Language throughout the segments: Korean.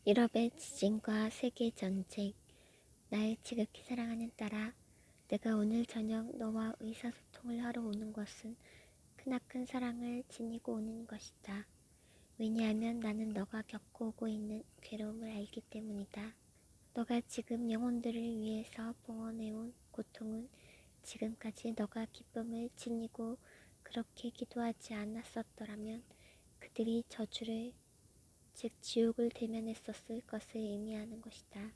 유럽의 지진과 세계 전쟁. 날 지극히 사랑하는 딸아, 내가 오늘 저녁 너와 의사소통을 하러 오는 것은 크나큰 사랑을 지니고 오는 것이다. 왜냐하면 나는 너가 겪어오고 있는 괴로움을 알기 때문이다. 너가 지금 영혼들을 위해서 봉헌해온 고통은 지금까지 너가 기쁨을 지니고 그렇게 기도하지 않았었더라면 그들이 저주를, 즉 지옥을 대면했었을 것을 의미하는 것이다.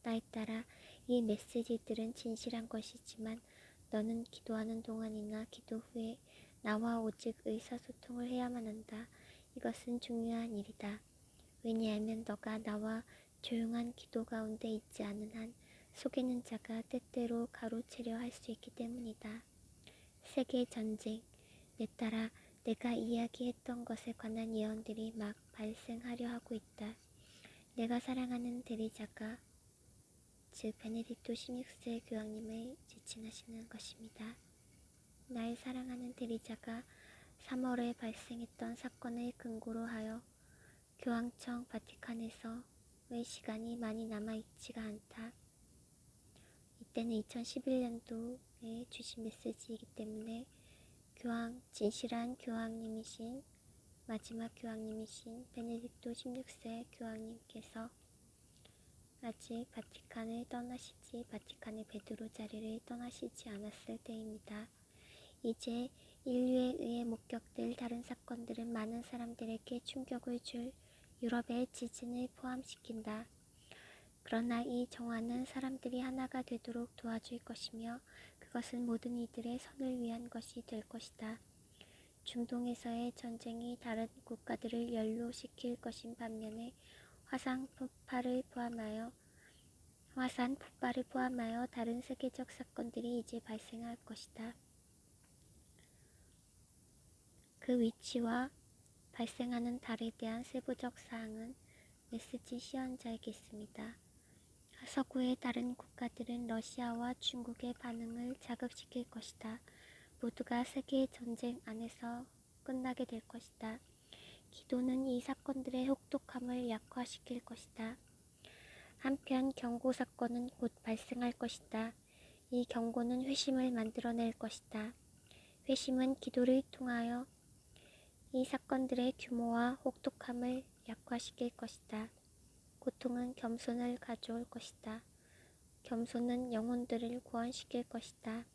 나에 따라 이 메시지들은 진실한 것이지만 너는 기도하는 동안이나 기도 후에 나와 오직 의사소통을 해야만 한다. 이것은 중요한 일이다. 왜냐하면 너가 나와 조용한 기도 가운데 있지 않은 한 속이는 자가 때때로 가로채려 할 수 있기 때문이다. 세계 전쟁. 내 따라 내가 이야기했던 것에 관한 예언들이 막 발생하려 하고 있다. 내가 사랑하는 대리자가 즉 베네딕토 16세 교황님을 지칭하시는 것입니다. 나의 사랑하는 대리자가 3월에 발생했던 사건을 근거로 하여 교황청 바티칸에서의 시간이 많이 남아있지가 않다. 이때는 2011년도에 주신 메시지이기 때문에 진실한 교황님이신 마지막 교황님이신 베네딕토 16세 교황님께서 아직 바티칸의 베드로 자리를 떠나시지 않았을 때입니다. 이제 인류에 의해 목격될 다른 사건들은 많은 사람들에게 충격을 줄 유럽의 지진을 포함시킨다. 그러나 이 정화는 사람들이 하나가 되도록 도와줄 것이며 그것은 모든 이들의 선을 위한 것이 될 것이다. 중동에서의 전쟁이 다른 국가들을 연로시킬 것인 반면에 화산 폭발을 포함하여 다른 세계적 사건들이 이제 발생할 것이다. 그 위치와 발생하는 달에 대한 세부적 사항은 메시지 시연자에게 있습니다. 서구의 다른 국가들은 러시아와 중국의 반응을 자극시킬 것이다. 모두가 세계 전쟁 안에서 끝나게 될 것이다. 기도는 이 사건들의 혹독함을 약화시킬 것이다. 한편 경고 사건은 곧 발생할 것이다. 이 경고는 회심을 만들어낼 것이다. 회심은 기도를 통하여 이 사건들의 규모와 혹독함을 약화시킬 것이다. 고통은 겸손을 가져올 것이다. 겸손은 영혼들을 구원시킬 것이다.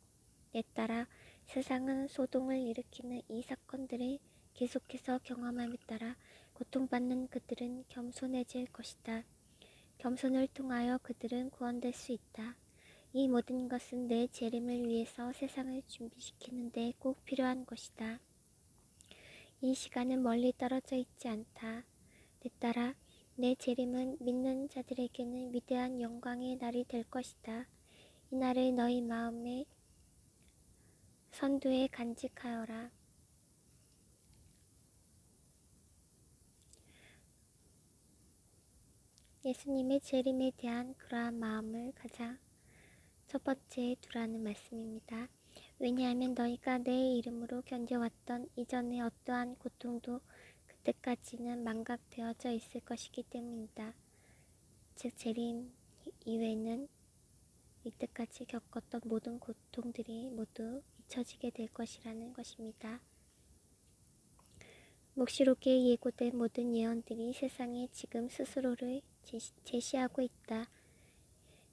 내 따라 세상은 소동을 일으키는 이 사건들을 계속해서 경험함에 따라 고통받는 그들은 겸손해질 것이다. 겸손을 통하여 그들은 구원될 수 있다. 이 모든 것은 내 재림을 위해서 세상을 준비시키는 데 꼭 필요한 것이다. 이 시간은 멀리 떨어져 있지 않다. 내 따라 내 재림은 믿는 자들에게는 위대한 영광의 날이 될 것이다. 이 날을 너희 마음의 선두에 간직하여라. 예수님의 재림에 대한 그러한 마음을 가장 첫 번째에 두라는 말씀입니다. 왜냐하면 너희가 내 이름으로 견뎌왔던 이전의 어떠한 고통도 그때까지는 망각되어져 있을 것이기 때문이다. 즉 재림 이외에는 이때까지 겪었던 모든 고통들이 모두 잊혀지게 될 것이라는 것입니다. 묵시록에 예고된 모든 예언들이 세상에 지금 스스로를 제시하고 있다.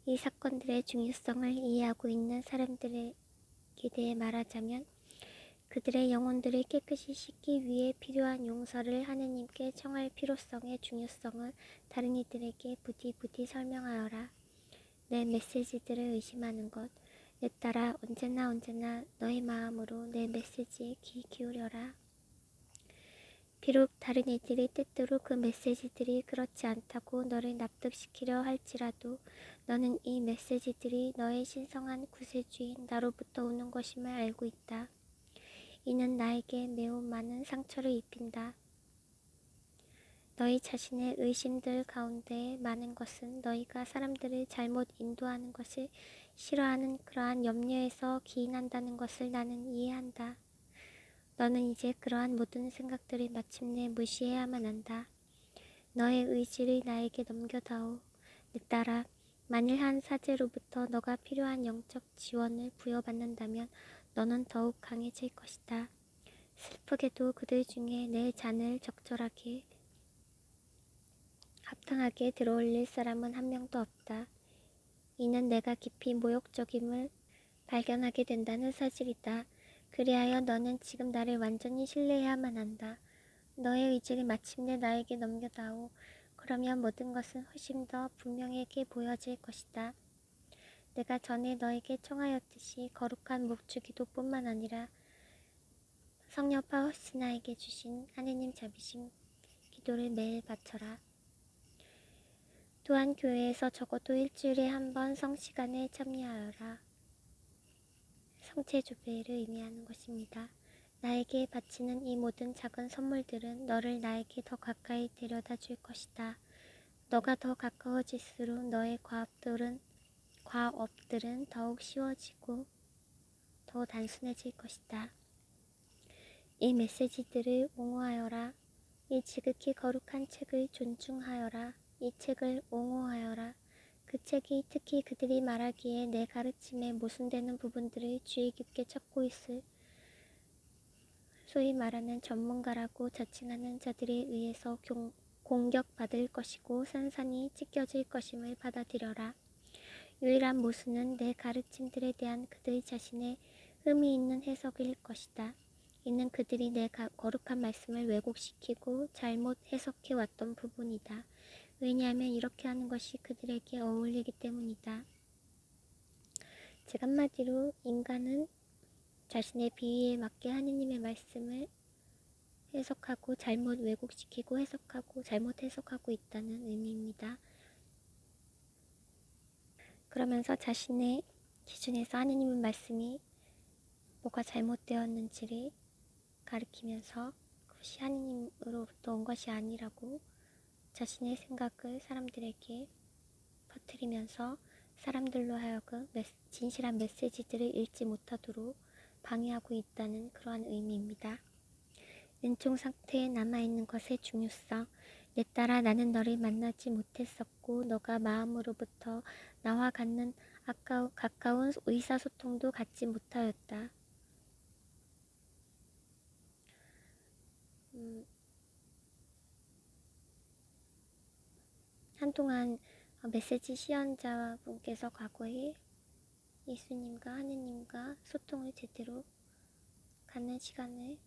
이 사건들의 중요성을 이해하고 있는 사람들에게 대해 말하자면 그들의 영혼들을 깨끗이 씻기 위해 필요한 용서를 하느님께 청할 필요성의 중요성을 다른 이들에게 부디 설명하여라. 내 메시지들을 의심하는 것. 내 따라 언제나 너의 마음으로 내 메시지에 귀 기울여라. 비록 다른 이들이 때때로 그 메시지들이 그렇지 않다고 너를 납득시키려 할지라도 너는 이 메시지들이 너의 신성한 구세주인 나로부터 오는 것임을 알고 있다. 이는 나에게 매우 많은 상처를 입힌다. 너희 자신의 의심들 가운데 많은 것은 너희가 사람들을 잘못 인도하는 것을 싫어하는 그러한 염려에서 기인한다는 것을 나는 이해한다. 너는 이제 그러한 모든 생각들을 마침내 무시해야만 한다. 너의 의지를 나에게 넘겨다오. 내 딸아, 만일 한 사제로부터 너가 필요한 영적 지원을 부여받는다면 너는 더욱 강해질 것이다. 슬프게도 그들 중에 내 잔을 적절하게 합당하게 들어올릴 사람은 한 명도 없다. 이는 내가 깊이 모욕적임을 발견하게 된다는 사실이다. 그리하여 너는 지금 나를 완전히 신뢰해야만 한다. 너의 의지를 마침내 나에게 넘겨다오. 그러면 모든 것은 훨씬 더 분명하게 보여질 것이다. 내가 전에 너에게 청하였듯이 거룩한 묵주기도뿐만 아니라 성녀파 허스나에게 주신 하느님 자비심 기도를 매일 바쳐라. 또한 교회에서 적어도 일주일에 한 번 성시간에 참여하여라. 성체주배를 의미하는 것입니다. 나에게 바치는 이 모든 작은 선물들은 너를 나에게 더 가까이 데려다 줄 것이다. 너가 더 가까워질수록 너의 과업들은 더욱 쉬워지고 더 단순해질 것이다. 이 메시지들을 옹호하여라. 이 지극히 거룩한 책을 존중하여라. 이 책을 옹호하여라. 그 책이 특히 그들이 말하기에 내 가르침에 모순되는 부분들을 주의 깊게 찾고 있을 소위 말하는 전문가라고 자칭하는 자들에 의해서 공격받을 것이고 산산이 찢겨질 것임을 받아들여라. 유일한 모순은 내 가르침들에 대한 그들 자신의 흠이 있는 해석일 것이다. 이는 그들이 내 거룩한 말씀을 왜곡시키고 잘못 해석해왔던 부분이다. 왜냐하면 이렇게 하는 것이 그들에게 어울리기 때문이다. 즉 한마디로 인간은 자신의 비위에 맞게 하느님의 말씀을 해석하고 잘못 왜곡시키고 잘못 해석하고 있다는 의미입니다. 그러면서 자신의 기준에서 하느님의 말씀이 뭐가 잘못되었는지를 가리키면서 그것이 하느님으로부터 온 것이 아니라고 자신의 생각을 사람들에게 퍼뜨리면서 사람들로 하여금 진실한 메시지들을 읽지 못하도록 방해하고 있다는 그러한 의미입니다. 은총 상태에 남아있는 것의 중요성. 내 딸아, 나는 너를 만나지 못했었고 너가 마음으로부터 나와 갖는 가까운 의사소통도 갖지 못하였다. 한동안 메시지 시연자분께서 과거에 예수님과 하느님과 소통을 제대로 갖는 시간을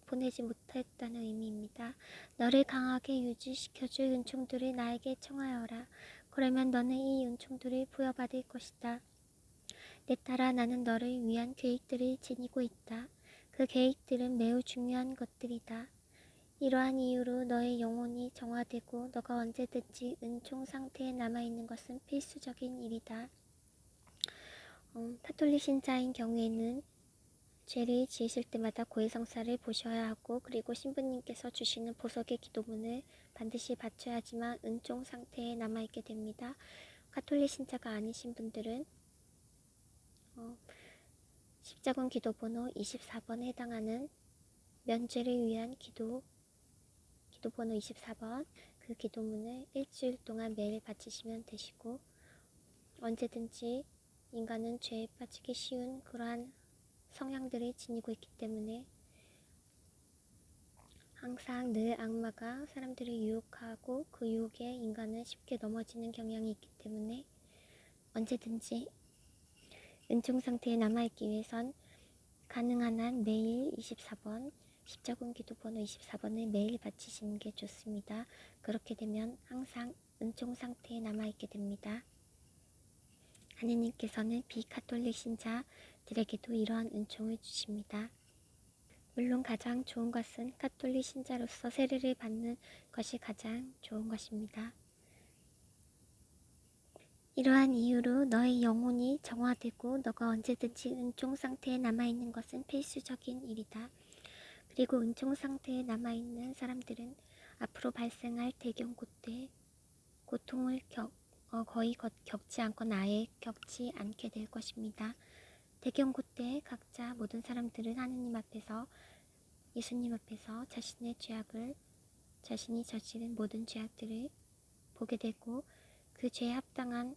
보내지 못했다는 의미입니다. 너를 강하게 유지시켜줄 은총들을 나에게 청하여라. 그러면 너는 이 은총들을 부여받을 것이다. 내 딸아, 나는 너를 위한 계획들을 지니고 있다. 그 계획들은 매우 중요한 것들이다. 이러한 이유로 너의 영혼이 정화되고 너가 언제든지 은총 상태에 남아있는 것은 필수적인 일이다. 카톨릭 신자인 경우에는 죄를 지으실 때마다 고해성사를 보셔야 하고 그리고 신부님께서 주시는 보석의 기도문을 반드시 바쳐야지만 은총 상태에 남아있게 됩니다. 카톨릭 신자가 아니신 분들은 십자군 기도번호 24번에 해당하는 면죄를 위한 기도번호 24번 그 기도문을 일주일 동안 매일 바치시면 되시고 언제든지 인간은 죄에 빠지기 쉬운 그러한 성향들을 지니고 있기 때문에 항상 늘 악마가 사람들을 유혹하고 그 유혹에 인간은 쉽게 넘어지는 경향이 있기 때문에 언제든지 은총 상태에 남아있기 위해선 가능한 한 매일 24번 십자군 기도번호 24번을 매일 바치시는 게 좋습니다. 그렇게 되면 항상 은총 상태에 남아있게 됩니다. 하느님께서는 비카톨릭 신자들에게도 이러한 은총을 주십니다. 물론 가장 좋은 것은 카톨릭 신자로서 세례를 받는 것이 가장 좋은 것입니다. 이러한 이유로 너의 영혼이 정화되고 너가 언제든지 은총 상태에 남아있는 것은 필수적인 일이다. 그리고 은총 상태에 남아있는 사람들은 앞으로 발생할 대경고 때 고통을 거의 겪지 않거나 아예 겪지 않게 될 것입니다. 대경고 때 각자 모든 사람들은 하느님 앞에서 예수님 앞에서 자신의 죄악을 자신이 저지른 모든 죄악들을 보게 되고 그 죄에 합당한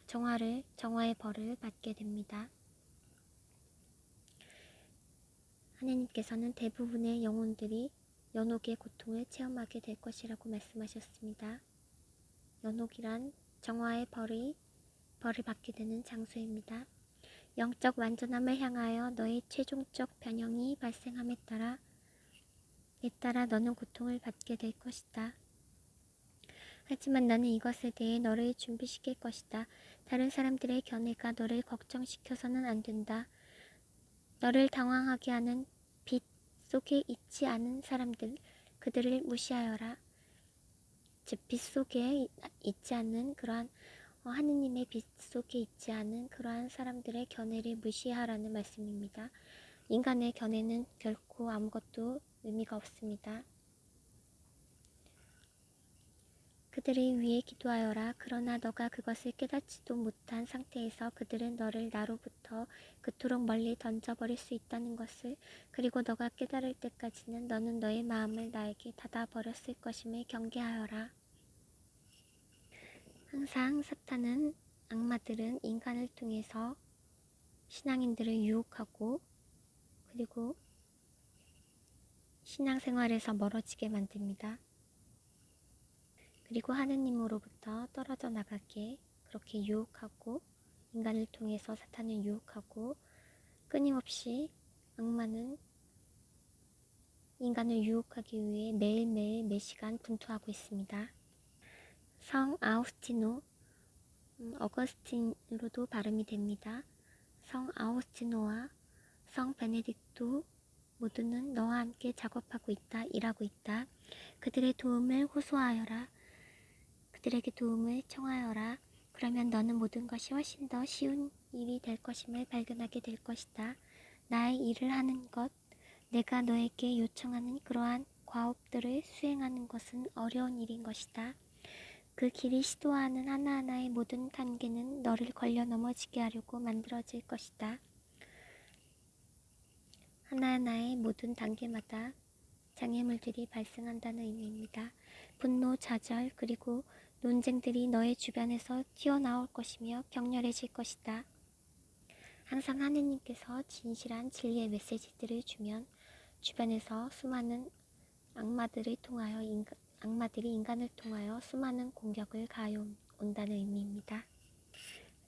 정화의 벌을 받게 됩니다. 하느님께서는 대부분의 영혼들이 연옥의 고통을 체험하게 될 것이라고 말씀하셨습니다. 연옥이란 정화의 벌을 받게 되는 장소입니다. 영적 완전함을 향하여 너의 최종적 변형이 발생함에 따라 너는 고통을 받게 될 것이다. 하지만 나는 이것에 대해 너를 준비시킬 것이다. 다른 사람들의 견해가 너를 걱정시켜서는 안 된다. 너를 당황하게 하는 빛 속에 있지 않은 사람들, 그들을 무시하여라. 즉, 빛 속에 있지 않는 그러한 하느님의 빛 속에 있지 않은 그러한 사람들의 견해를 무시하라는 말씀입니다. 인간의 견해는 결코 아무것도 의미가 없습니다. 그들을 위해 기도하여라. 그러나 너가 그것을 깨닫지도 못한 상태에서 그들은 너를 나로부터 그토록 멀리 던져버릴 수 있다는 것을, 그리고 너가 깨달을 때까지는 너는 너의 마음을 나에게 닫아버렸을 것임을 경계하여라. 항상 사탄은, 악마들은 인간을 통해서 신앙인들을 유혹하고 그리고 신앙생활에서 멀어지게 만듭니다. 그리고 하느님으로부터 떨어져 나가게 그렇게 유혹하고, 인간을 통해서 사탄을 유혹하고, 끊임없이 악마는 인간을 유혹하기 위해 매일매일 매시간 분투하고 있습니다. 성 아우스티노, 어거스틴으로도 발음이 됩니다. 성 아우스티노와 성 베네딕토 모두는 너와 함께 작업하고 있다, 일하고 있다. 그들의 도움을 호소하여라. 그들에게 도움을 청하여라. 그러면 너는 모든 것이 훨씬 더 쉬운 일이 될 것임을 발견하게 될 것이다. 나의 일을 하는 것, 내가 너에게 요청하는 그러한 과업들을 수행하는 것은 어려운 일인 것이다. 그 길이 시도하는 하나하나의 모든 단계는 너를 걸려 넘어지게 하려고 만들어질 것이다. 하나하나의 모든 단계마다 장애물들이 발생한다는 의미입니다. 분노, 좌절, 그리고 논쟁들이 너의 주변에서 튀어나올 것이며 격렬해질 것이다. 항상 하느님께서 진실한 진리의 메시지들을 주면 주변에서 수많은 악마들이 인간을 통하여 수많은 공격을 가해온다는 의미입니다.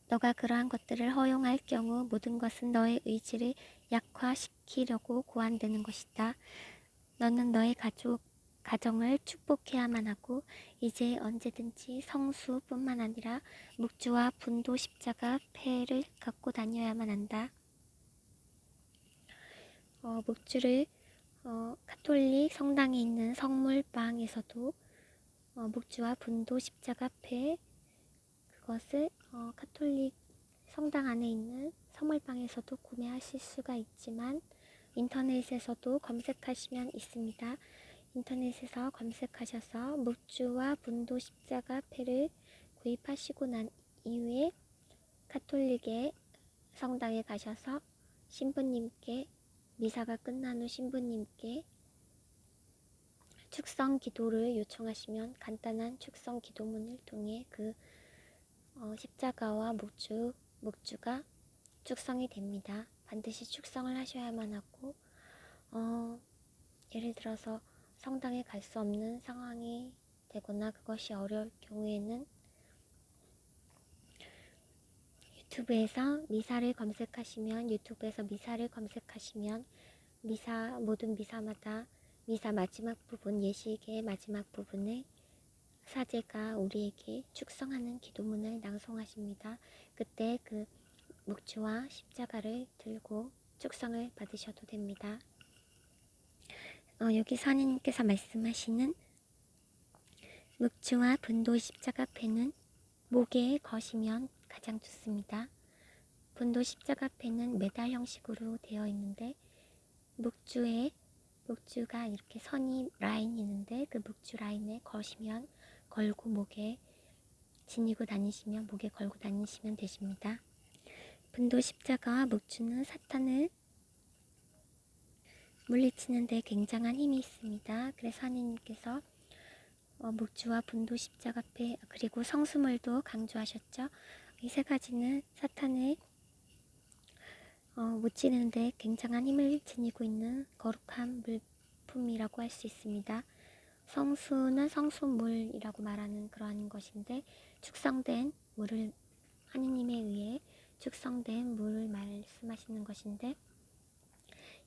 너가 그러한 것들을 허용할 경우 모든 것은 너의 의지를 약화시키려고 고안되는 것이다. 너는 너의 가정을 축복해야만 하고 이제 언제든지 성수뿐만 아니라 묵주와 분도 십자가 패를 갖고 다녀야만 한다. 묵주를 가톨릭 성당에 있는 성물방에서도 묵주와 분도 십자가 패, 그것을 가톨릭 성당 안에 있는 성물방에서도 구매하실 수가 있지만 인터넷에서도 검색하시면 있습니다. 인터넷에서 검색하셔서 묵주와 분도 십자가 패를 구입하시고 난 이후에 가톨릭의 성당에 가셔서 신부님께, 미사가 끝난 후 신부님께 축성 기도를 요청하시면 간단한 축성 기도문을 통해 그 십자가와 묵주가 축성이 됩니다. 반드시 축성을 하셔야만 하고, 예를 들어서 성당에 갈 수 없는 상황이 되거나 그것이 어려울 경우에는 유튜브에서 미사를 검색하시면 모든 미사마다 미사 마지막 부분, 예식의 마지막 부분에 사제가 우리에게 축성하는 기도문을 낭송하십니다. 그때 그 묵주와 십자가를 들고 축성을 받으셔도 됩니다. 여기서 하느님께서 말씀하시는 묵주와 분도 십자가 패는 목에 거시면 가장 좋습니다. 분도 십자가 패는 메달 형식으로 되어 있는데 묵주가 이렇게 선이 라인이 있는데 그 묵주 라인에 걸고 목에 지니고 다니시면, 목에 걸고 다니시면 되십니다. 분도 십자가와 묵주는 사탄을 물리치는 데 굉장한 힘이 있습니다. 그래서 하느님께서 묵주와 분도 십자가패 그리고 성수물도 강조하셨죠. 이 세 가지는 사탄을 무찌르는 데 굉장한 힘을 지니고 있는 거룩한 물품이라고 할 수 있습니다. 성수는 성수물이라고 말하는 그러한 것인데 축성된 물을 하느님에 의해 축성된 물을 말씀하시는 것인데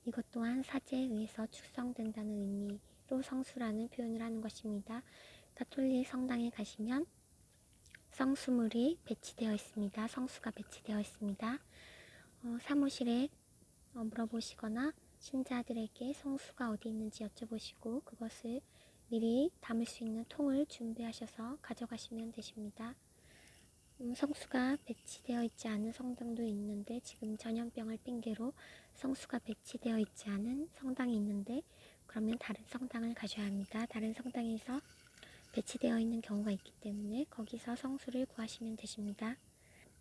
이것 또한 사제에 의해서 축성된다는 의미로 성수라는 표현을 하는 것입니다. 가톨릭 성당에 가시면 성수물이 배치되어 있습니다. 성수가 배치되어 있습니다. 사무실에 물어보시거나 신자들에게 성수가 어디 있는지 여쭤보시고 그것을 미리 담을 수 있는 통을 준비하셔서 가져가시면 되십니다. 성수가 배치되어 있지 않은 성당도 있는데 지금 전염병을 핑계로 성수가 배치되어 있지 않은 성당이 있는데 그러면 다른 성당을 가셔야 합니다. 다른 성당에서 배치되어 있는 경우가 있기 때문에 거기서 성수를 구하시면 되십니다.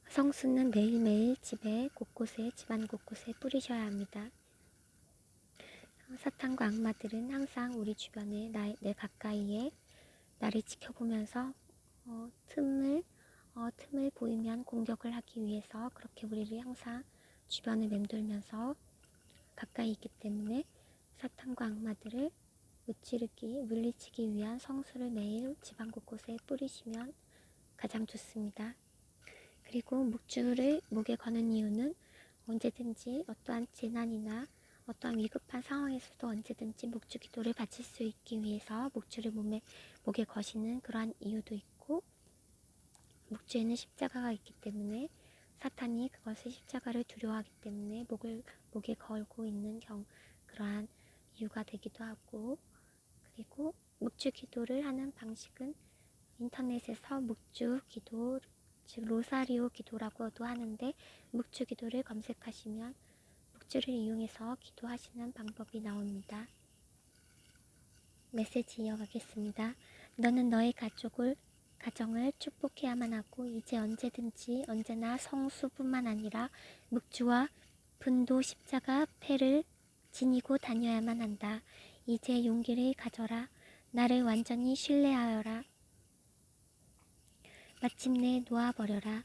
성수는 매일매일 집에 곳곳에 집안 곳곳에 뿌리셔야 합니다. 사탄과 악마들은 항상 우리 주변에 내 가까이에 나를 지켜보면서 틈을 보이면 공격을 하기 위해서 그렇게 우리를 항상 주변을 맴돌면서 가까이 있기 때문에 사탄과 악마들을 물리치기 위한 성수를 매일 집안 곳곳에 뿌리시면 가장 좋습니다. 그리고 묵주를 목에 거는 이유는 언제든지 어떠한 재난이나 어떠한 위급한 상황에서도 언제든지 묵주 기도를 바칠 수 있기 위해서 묵주를 목에 거시는 그러한 이유도 있고 묵주에는 십자가가 있기 때문에 사탄이 그것을 십자가를 두려워하기 때문에 목에 걸고 있는 그러한 이유가 되기도 하고 그리고 묵주 기도를 하는 방식은 인터넷에서 묵주 기도 즉 로사리오 기도라고도 하는데 묵주 기도를 검색하시면 묵주를 이용해서 기도하시는 방법이 나옵니다. 메시지 이어가겠습니다. 너는 너의 가정을 축복해야만 하고 이제 언제든지 언제나 성수뿐만 아니라 묵주와 분도 십자가 패를 지니고 다녀야만 한다. 이제 용기를 가져라. 나를 완전히 신뢰하여라. 마침내 놓아버려라.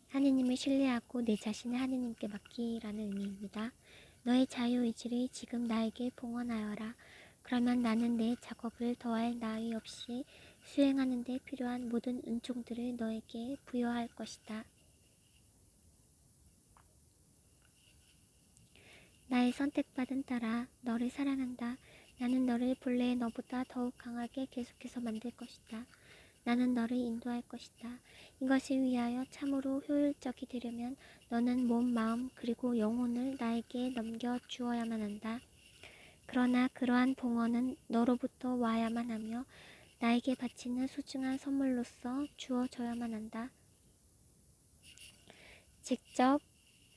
하느님을 신뢰하고 내 자신을 하느님께 맡기라는 의미입니다. 너의 자유의지를 지금 나에게 봉헌하여라. 그러면 나는 내 작업을 더할 나위 없이 수행하는 데 필요한 모든 은총들을 너에게 부여할 것이다. 나의 선택받은 딸아, 너를 사랑한다. 나는 너를 본래의 너보다 더욱 강하게 계속해서 만들 것이다. 나는 너를 인도할 것이다. 이것을 위하여 참으로 효율적이 되려면 너는 몸, 마음, 그리고 영혼을 나에게 넘겨 주어야만 한다. 그러나 그러한 봉헌은 너로부터 와야만 하며 나에게 바치는 소중한 선물로서 주어져야만 한다.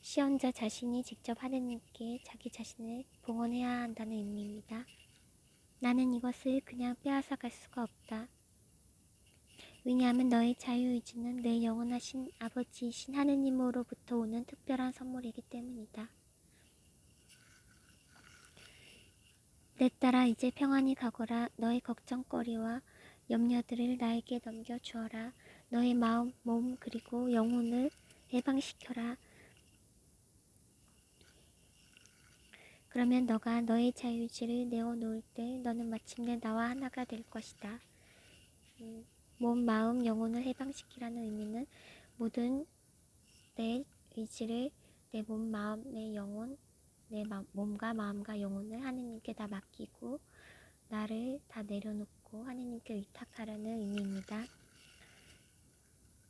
시험자 자신이 직접 하느님께 자기 자신을 봉헌해야 한다는 의미입니다. 나는 이것을 그냥 빼앗아 갈 수가 없다. 왜냐하면 너의 자유의지는 내 영원하신 아버지이신 하느님으로부터 오는 특별한 선물이기 때문이다. 내 딸아, 이제 평안히 가거라. 너의 걱정거리와 염려들을 나에게 넘겨주어라. 너의 마음, 몸, 그리고 영혼을 해방시켜라. 그러면 너가 너의 자유의지를 내어놓을 때 너는 마침내 나와 하나가 될 것이다. 몸, 마음, 영혼을 해방시키라는 의미는 모든 내 의지를 내 몸, 마음, 내 영혼, 내 몸과 마음과 영혼을 하느님께 다 맡기고 나를 다 내려놓고 하느님께 의탁하라는 의미입니다.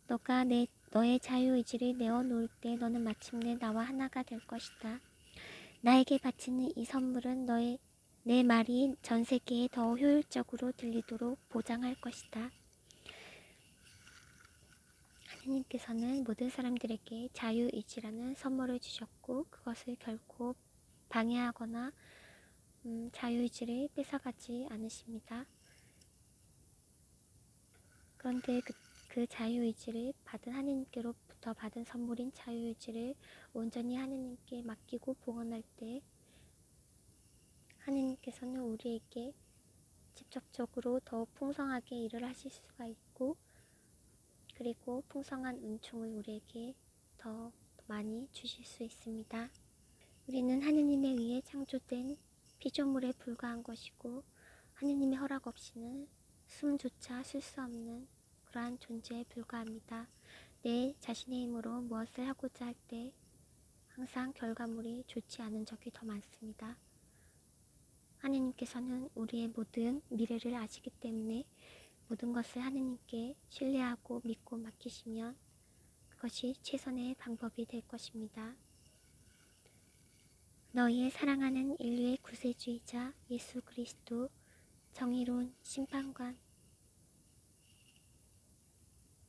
너가 너의 자유의지를 내어놓을 때 너는 마침내 나와 하나가 될 것이다. 나에게 바치는 이 선물은 내 말이 전 세계에 더 효율적으로 들리도록 보장할 것이다. 하느님께서는 모든 사람들에게 자유의지라는 선물을 주셨고 그것을 결코 방해하거나 자유의지를 뺏어가지 않으십니다. 그런데 그 자유의지를 받은 하느님께로부터 받은 선물인 자유의지를 온전히 하느님께 맡기고 봉헌할 때 하느님께서는 우리에게 직접적으로 더 풍성하게 일을 하실 수가 있고, 그리고 풍성한 은총을 우리에게 더 많이 주실 수 있습니다. 우리는 하느님에 의해 창조된 피조물에 불과한 것이고, 하느님의 허락 없이는 숨조차 쉴 수 없는 그러한 존재에 불과합니다. 내 자신의 힘으로 무엇을 하고자 할 때 항상 결과물이 좋지 않은 적이 더 많습니다. 하느님께서는 우리의 모든 미래를 아시기 때문에 모든 것을 하느님께 신뢰하고 믿고 맡기시면 그것이 최선의 방법이 될 것입니다. 너희의 사랑하는 인류의 구세주이자 예수 그리스도, 정의로운 심판관